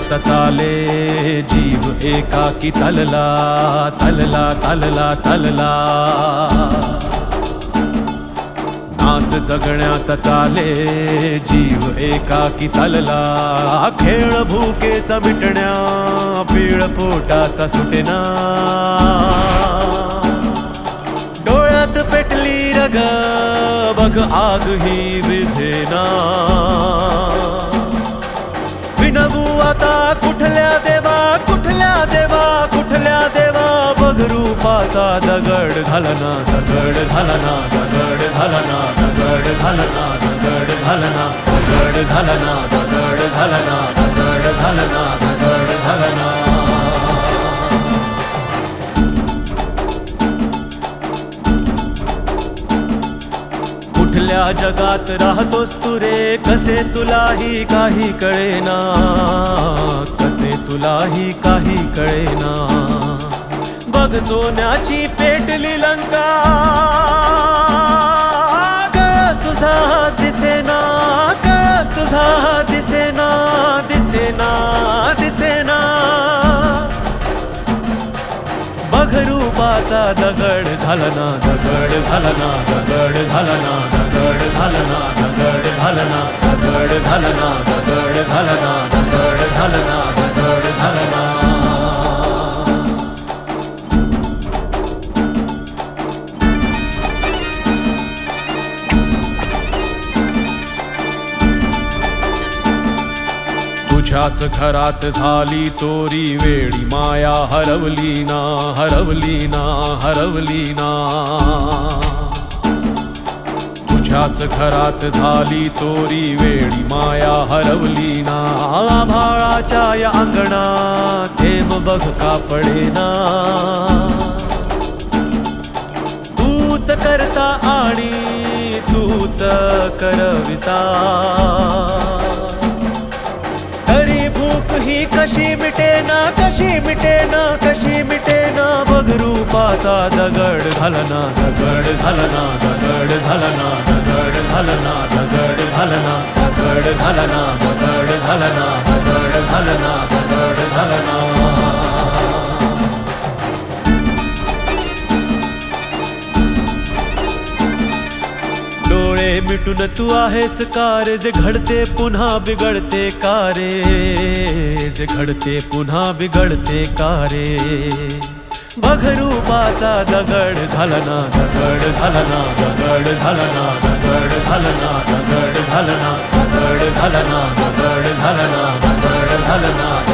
जगण्याचा चाले जीव एकाकी चालला चालला चालला चालला नाच जगण्याचा चाले जीव एकाकी चालला खेळ भूकेचा मिटण्या पीळ पोटाचा सुटेना डोळ्यात पेटली रग बघ आग ही विझेना विनवू आता कुठल्या देवा कुठल्या देवा कुठल्या देवा बघ रूपाचा दगड झाला ना दगड झाला ना दगड झाला ना दगड झाला ना दगड झाला ना दगड झाला ना दगड झाला ना दगड झाला ना दगड झाला ना कुठल्या जगात राहतोस तू रे कसे तुलाही काही कळेना कसे तुलाही काही कळेना बघ सोन्याची पेटली लंका कळस तुझा दिसेना कळस तुझा दिसेना दिसेना दिसेना बघ रूपाचा दगड झाला ना दगड झाला ना दगड झाला ना दगड झाला ना दगड झाला ना दगड झाला ना दगड झाला ना दगड झाला ना दगड झाला ना तुझ्याच घरात झाली चोरी वेळी माया हरवली ना हरवली ना हरवली ना तुझ्याच घरात झाली चोरी वेळी माया हरवली ना आभाळाच्या या अंगणात थेंब बघ का पडेना तूच करता आणि तूच करविता तरी भूक ही कशी मिटेना कशी मिटेना कशी मिटेना बघ रूपाचा दगड झाला ना दगड झाला ना दगड झाला ना दगड झाला ना दगड झाला ना दगड झाला ना दगड झाला ना दगड झाला ना दगड झाला ना डोळे मिटून तू आहेस का रे जे घडते पुन्हा बिघडते का रे जे घडते पुन्हा बिघडते का रे बघ रूपाचा दगड झाला ना दगड झाला ना दगड झाला ना दगड झाला ना दगड झाला ना दगड झाला ना दगड झाला ना दगड झाला ना